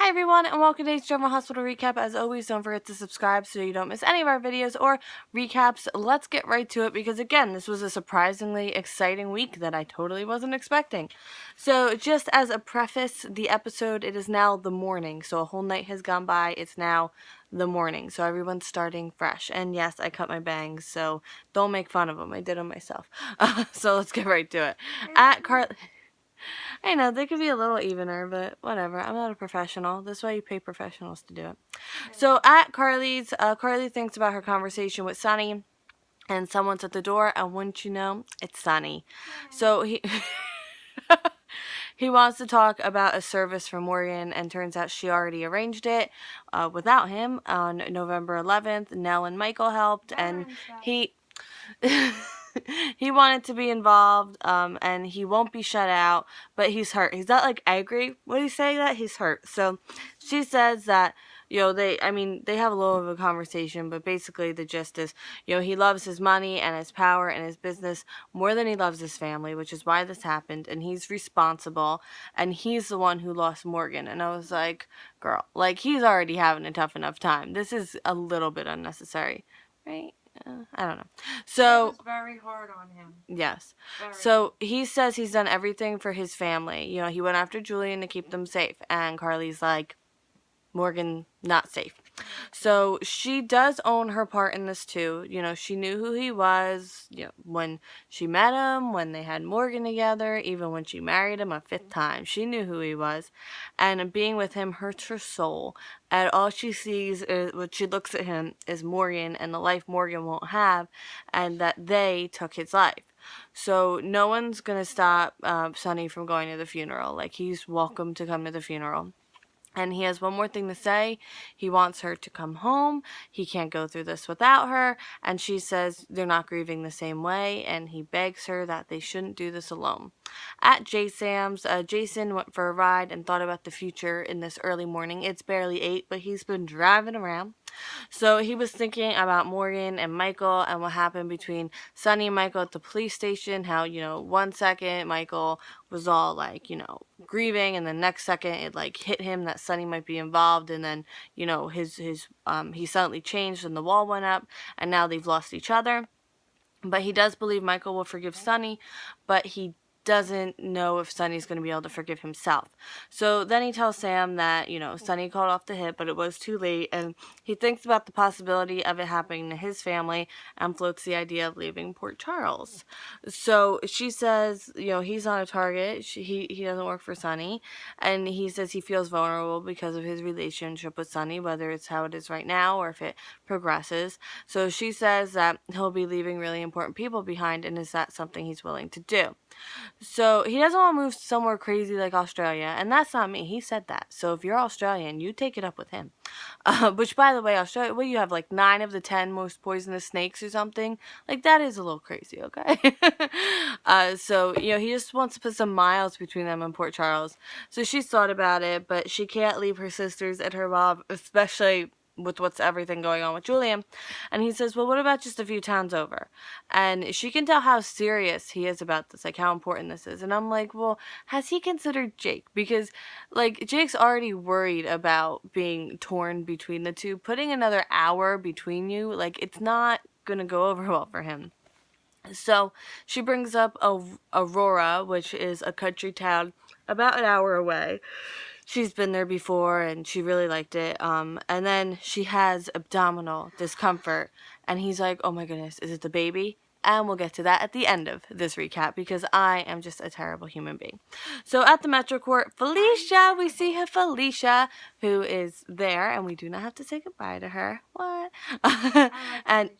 Hi everyone, and welcome to today's General Hospital Recap. As always, don't forget to subscribe so you don't miss any of our videos or recaps. Let's get right to it because, again, this was a surprisingly exciting week that I totally wasn't expecting. So, just as a preface, the episode, it is now the morning. So, a whole night has gone by. It's now the morning. So, everyone's starting fresh. And yes, I cut my bangs, so don't make fun of them. I did them myself. So, let's get right to it. At I know, they could be a little evener, but whatever. I'm not a professional. That's why you pay professionals to do it. So at Carly's, Carly thinks about her conversation with Sonny, and someone's at the door, and wouldn't you know, it's Sonny. So he he wants to talk about a service for Morgan, and turns out she already arranged it without him on November 11th. Nell and Michael helped, and he... he wanted to be involved, and he won't be shut out, but he's hurt. He's not, like, angry when he's saying that. He's hurt. So she says that, you know, they have a little of a conversation, but basically the gist is, you know, he loves his money and his power and his business more than he loves his family, which is why this happened, and he's responsible, and he's the one who lost Morgan. And I was like, girl, like, he's already having a tough enough time. This is a little bit unnecessary, right? I don't know. So it was very hard on him. Yes. So he says he's done everything for his family. You know, he went after Julian to keep them safe. And Carly's like, Morgan, not safe. So she does own her part in this too. You know, she knew who he was, you know, when she met him, when they had Morgan together, even when she married him a fifth time. She knew who he was. And being with him hurts her soul. And all she sees is, when she looks at him, is Morgan and the life Morgan won't have, and that they took his life. So no one's going to stop Sonny from going to the funeral. Like, he's welcome to come to the funeral. And he has one more thing to say. He wants her to come home. He can't go through this without her. And she says they're not grieving the same way. And he begs her that they shouldn't do this alone. At Sam's, Jason went for a ride and thought about the future in this early morning. It's barely 8, but he's been driving around. So he was thinking about Morgan and Michael and what happened between Sonny and Michael at the police station. How, you know, one second Michael was all like, you know, grieving, and the next second it like hit him that Sonny might be involved, and then, you know, he suddenly changed and the wall went up, and now they've lost each other. But he does believe Michael will forgive Sonny, but he doesn't know if Sonny's going to be able to forgive himself. So then he tells Sam that, you know, Sonny called off the hit, but it was too late, and he thinks about the possibility of it happening to his family and floats the idea of leaving Port Charles. So she says, you know, he's not a target. He doesn't work for Sonny, and he says he feels vulnerable because of his relationship with Sonny, whether it's how it is right now or if it progresses. So she says that he'll be leaving really important people behind, and is that something he's willing to do? So he doesn't want to move somewhere crazy like Australia, and that's not me. He said that. So if you're Australian, you take it up with him. Which, by the way, Australia, you have like 9 of the 10 most poisonous snakes or something. Like, that is a little crazy, okay? So, you know, he just wants to put some miles between them and Port Charles. So she's thought about it, but she can't leave her sisters and her mom, especially with what's everything going on with Julian. And he says, well, what about just a few towns over? And she can tell how serious he is about this, like how important this is. And I'm like, well, has he considered Jake? Because, like, Jake's already worried about being torn between the two. Putting another hour between you, like, it's not gonna go over well for him. So she brings up Aurora, which is a country town about an hour away. She's been there before, and she really liked it. And then she has abdominal discomfort, and he's like, oh my goodness, is it the baby? And we'll get to that at the end of this recap, because I am just a terrible human being. So at the Metro Court, Felicia, we see her Felicia, who is there, and we do not have to say goodbye to her. What? And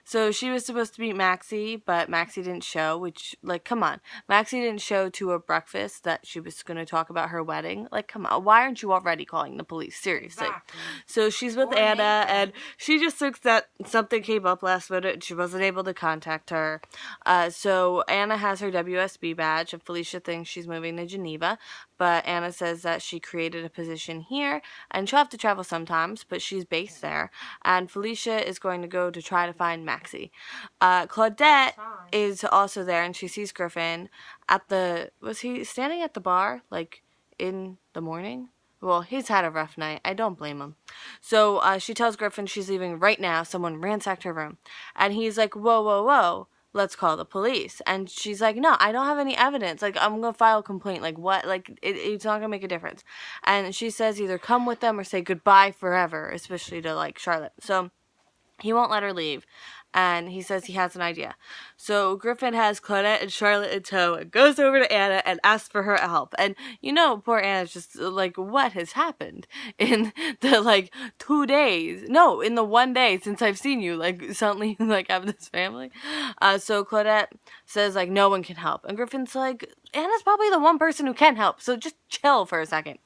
so she was supposed to meet Maxi, but Maxi didn't show, which, like, come on. Maxi didn't show to a breakfast that she was going to talk about her wedding. Like, come on. Why aren't you already calling the police? Seriously. Exactly. So she's with Anna, and she just thinks that something came up last minute and she wasn't able to contact her. So Anna has her WSB badge, and Felicia thinks she's moving to Geneva. But Anna says that she created a position here, and she'll have to travel sometimes, but she's based there. And Felicia is going to go to try to find Maxi. Claudette is also there, and she sees Griffin at the... Was he standing at the bar, like, in the morning? Well, he's had a rough night. I don't blame him. So she tells Griffin she's leaving right now. Someone ransacked her room. And he's like, whoa, whoa, whoa. Let's call the police. And she's like, no, I don't have any evidence. Like, I'm going to file a complaint. Like, what? Like, it's not going to make a difference. And she says either come with them or say goodbye forever, especially to, like, Charlotte. So he won't let her leave. And he says he has an idea. So Griffin has Claudette and Charlotte in tow and goes over to Anna and asks for her help. And, you know, poor Anna's just like, what has happened in the, like, 2 days? No, in the 1 day since I've seen you. Like, suddenly, like, have this family. So Claudette says, like, no one can help. And Griffin's like, Anna's probably the one person who can help, so just chill for a second.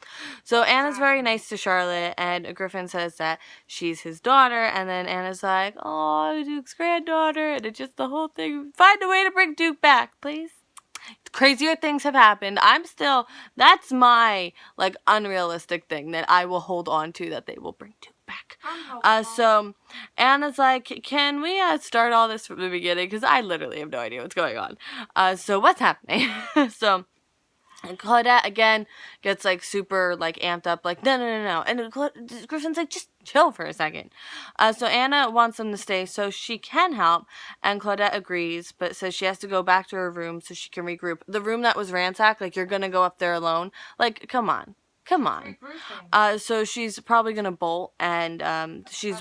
So Anna's very nice to Charlotte, and Griffin says that she's his daughter, and then Anna's like, oh, Duke's granddaughter, and it's just the whole thing. Find a way to bring Duke back, please. Crazier things have happened. That's my, like, unrealistic thing that I will hold on to, that they will bring Duke back. So Anna's like, can we start all this from the beginning? Because I literally have no idea what's going on. So what's happening? So and Claudette, again, gets, like, super, like, amped up, like, no. And Griffin's like, just chill for a second. So Anna wants them to stay so she can help, and Claudette agrees, but says she has to go back to her room so she can regroup. The room that was ransacked, like, you're gonna go up there alone? Like, come on. So she's probably gonna bolt, and she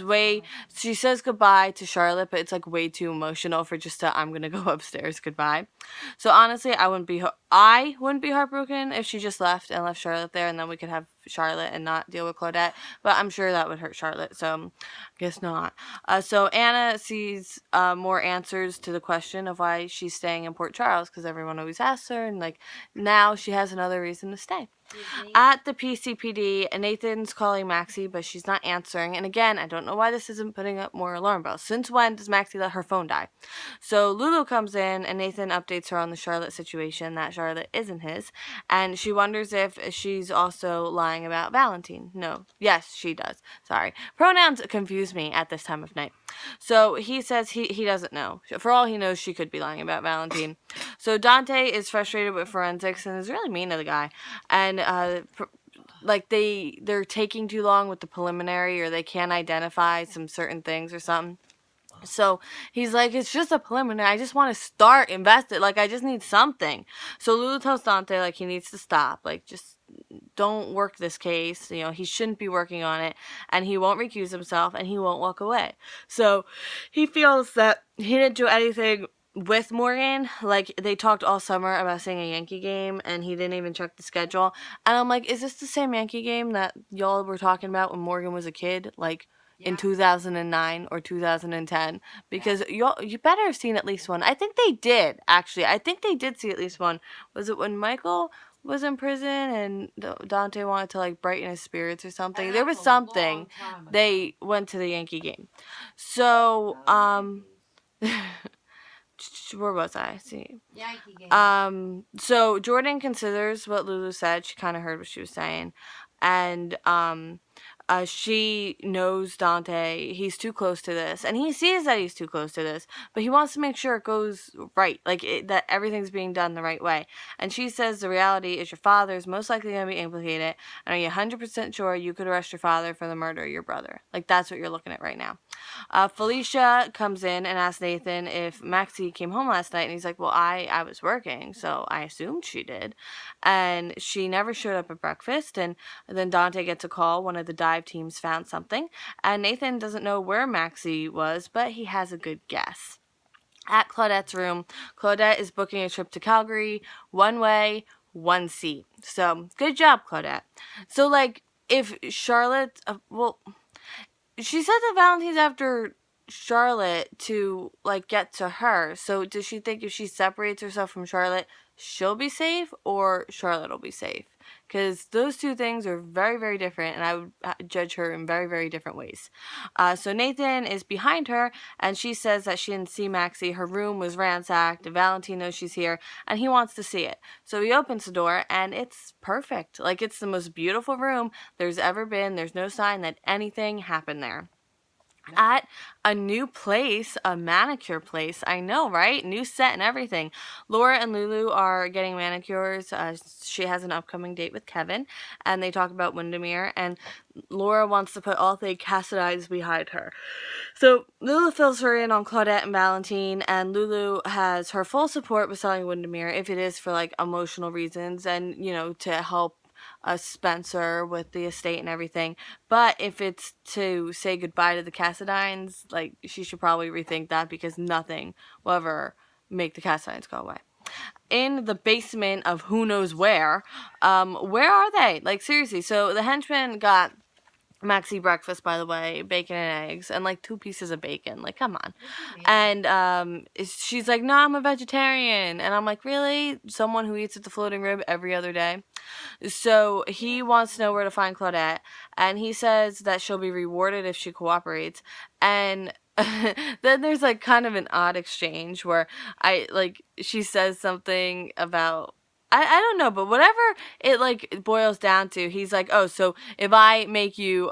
says goodbye to Charlotte, but it's, like, way too emotional for just I'm gonna go upstairs goodbye. So honestly, I wouldn't be heartbroken if she just left Charlotte there, and then we could have Charlotte and not deal with Claudette, but I'm sure that would hurt Charlotte, so I guess not. So Anna sees more answers to the question of why she's staying in Port Charles, because everyone always asks her, and, like, now she has another reason to stay. At the PCPD, Nathan's calling Maxi, but she's not answering. And again, I don't know why this isn't putting up more alarm bells. Since when does Maxi let her phone die? So Lulu comes in, and Nathan updates her on the Charlotte situation, that Charlotte isn't his. And she wonders if she's also lying about Valentine. No. Yes, she does. Sorry. Pronouns confuse me at this time of night. So he says he doesn't know. For all he knows, she could be lying about Valentine. So Dante is frustrated with forensics and is really mean to the guy. And like they're taking too long with the preliminary, or they can't identify some certain things or something. So he's like, it's just a preliminary. I just want to start invested. Like, I just need something. So Lulu tells Dante, like, he needs to stop. Like, just don't work this case. You know, he shouldn't be working on it. And he won't recuse himself, and he won't walk away. So he feels that he didn't do anything with Morgan. Like, they talked all summer about seeing a Yankee game, and he didn't even check the schedule. And I'm like, is this the same Yankee game that y'all were talking about when Morgan was a kid? Like, in 2009 or 2010, because you better have seen at least one. I think they did, actually. I think they did see at least one. Was it when Michael was in prison and Dante wanted to, like, brighten his spirits or something? There was something. They went to the Yankee game. So, where was I? See. Yankee game. So Jordan considers what Lulu said. She kind of heard what she was saying. And, she knows Dante. He's too close to this. And he sees that he's too close to this. But he wants to make sure it goes right. Like, that everything's being done the right way. And she says the reality is your father's most likely going to be implicated. And are you 100% sure you could arrest your father for the murder of your brother? Like, that's what you're looking at right now. Felicia comes in and asks Nathan if Maxi came home last night. And he's like, well, I was working, so I assumed she did. And she never showed up at breakfast. And then Dante gets a call. One of the dive teams found something, and Nathan doesn't know where Maxi was, but he has a good guess. At Claudette's room, Claudette is booking a trip to Calgary, one way, one seat. So, good job, Claudette. So, like, if Charlotte, she said that Valentine's after Charlotte to, like, get to her. So, does she think if she separates herself from Charlotte, she'll be safe, or Charlotte will be safe? Because those two things are very, very different, and I would judge her in very, very different ways. So Nathan is behind her, and she says that she didn't see Maxi. Her room was ransacked. Valentino knows she's here, and he wants to see it. So he opens the door, and it's perfect. Like, it's the most beautiful room there's ever been. There's no sign that anything happened there. at a new place, a manicure place. I know, right? New set and everything. Laura and Lulu are getting manicures. She has an upcoming date with Kevin, and they talk about Windermere, and Laura wants to put all the Cassidy's behind her. So Lulu fills her in on Claudette and Valentine, and Lulu has her full support with selling Windermere if it is for, like, emotional reasons and, you know, to help Spencer with the estate and everything. But if it's to say goodbye to the Cassidines, like, she should probably rethink that, because nothing will ever make the Cassidines go away. In the basement of who knows where are they? Like, seriously. So the Henchman got Maxi breakfast, by the way, bacon and eggs, and like 2 pieces of bacon. Like, come on. And she's like, no, I'm a vegetarian. And I'm like, really? Someone who eats at the Floating Rib every other day? So he wants to know where to find Claudette, and he says that she'll be rewarded if she cooperates. And then there's like kind of an odd exchange where she says something about, I don't know, but whatever it like boils down to, he's like, oh, so if I make you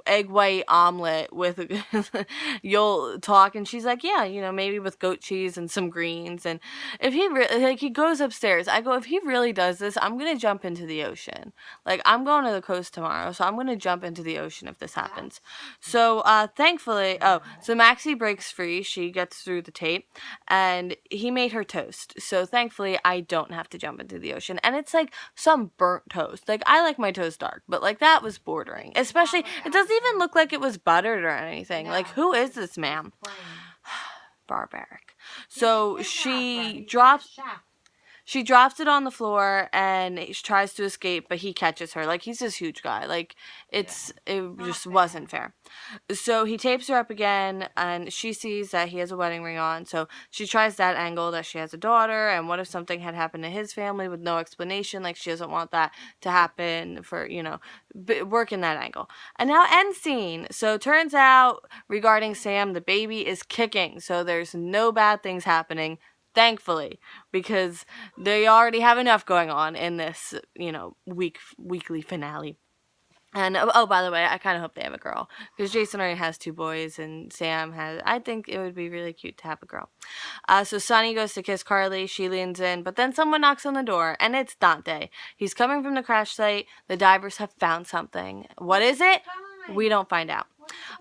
egg white omelet with you'll talk. And she's like, yeah, you know, maybe with goat cheese and some greens. And if he he goes upstairs, I go, if he really does this, I'm gonna jump into the ocean. Like, I'm going to the coast tomorrow, so I'm gonna jump into the ocean if this happens. So thankfully, so Maxi breaks free. She gets through the tape, and he made her toast. So thankfully, I don't have to jump into the ocean. And it's like some burnt toast. Like, I like my toast dark, but like that was bordering. Especially, it doesn't even look like it was buttered or anything. No. Like, who is this man? Barbaric. So she drops it on the floor, and she tries to escape, but he catches her. Like, he's this huge guy. Like, it just wasn't fair. So he tapes her up again, and she sees that he has a wedding ring on. So she tries that angle, that she has a daughter, and what if something had happened to his family with no explanation? Like, she doesn't want that to happen for, you know, working that angle. And now end scene. So turns out, regarding Sam, the baby is kicking. So there's no bad things happening. Thankfully, because they already have enough going on in this, you know, weekly finale. And, oh, by the way, I kind of hope they have a girl, because Jason already has 2 boys, and Sam has, I think it would be really cute to have a girl. So Sonny goes to kiss Carly, she leans in, but then someone knocks on the door, and it's Dante. He's coming from the crash site. The divers have found something. What is it? We don't find out.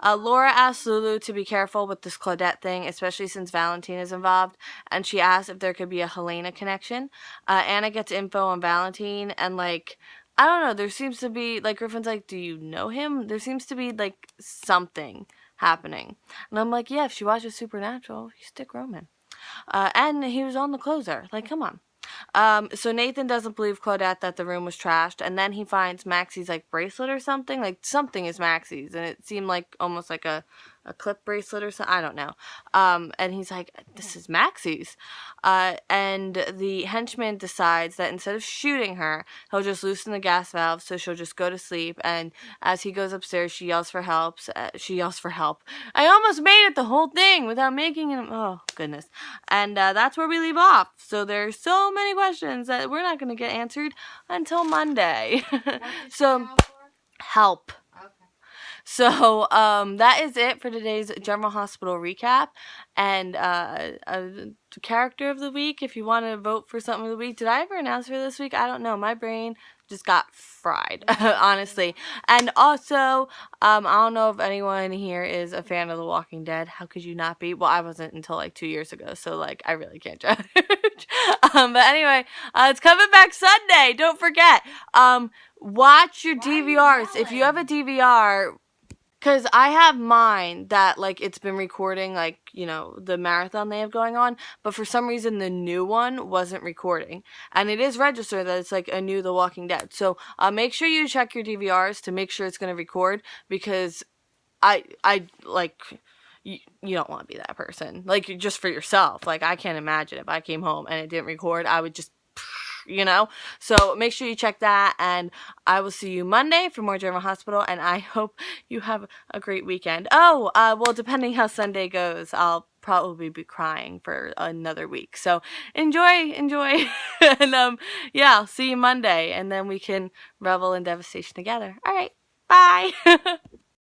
Laura asks Lulu to be careful with this Claudette thing, especially since Valentino is involved, and she asks if there could be a Helena connection. Anna gets info on Valentine, and like, I don't know, there seems to be, like, Griffin's like, do you know him? There seems to be, like, something happening. And I'm like, yeah, if she watches Supernatural, you stick Roman. And he was on the closer. Like, come on. So Nathan doesn't believe Claudette that the room was trashed, and then he finds Maxi's, like, bracelet or something. Like, something is Maxi's, and it seemed like almost like a clip bracelet or something. I don't know. And he's like, this is Maxi's. And the henchman decides that instead of shooting her, he'll just loosen the gas valve so she'll just go to sleep. And as he goes upstairs, she yells for help. I almost made it the whole thing without making him. Oh, goodness. And that's where we leave off. So there's so many questions that we're not going to get answered until Monday. So, help. So, that is it for today's General Hospital recap. And, character of the week, if you want to vote for something of the week. Did I ever announce for this week? I don't know. My brain just got fried, honestly. And also, I don't know if anyone here is a fan of The Walking Dead. How could you not be? Well, I wasn't until like 2 years ago, so like, I really can't judge. But anyway, it's coming back Sunday. Don't forget. Watch your DVRs. If you have a DVR, because I have mine that, like, it's been recording, like, you know, the marathon they have going on, but for some reason the new one wasn't recording. And it is registered that it's, like, a new The Walking Dead. So, make sure you check your DVRs to make sure it's going to record, because I you don't want to be that person. Like, just for yourself. Like, I can't imagine if I came home and it didn't record, I would just, you know. So make sure you check that, and I will see you Monday for more General Hospital, and I hope you have a great weekend. Oh, well, depending how Sunday goes, I'll probably be crying for another week. So enjoy, and yeah, I'll see you Monday, and then we can revel in devastation together. All right, bye.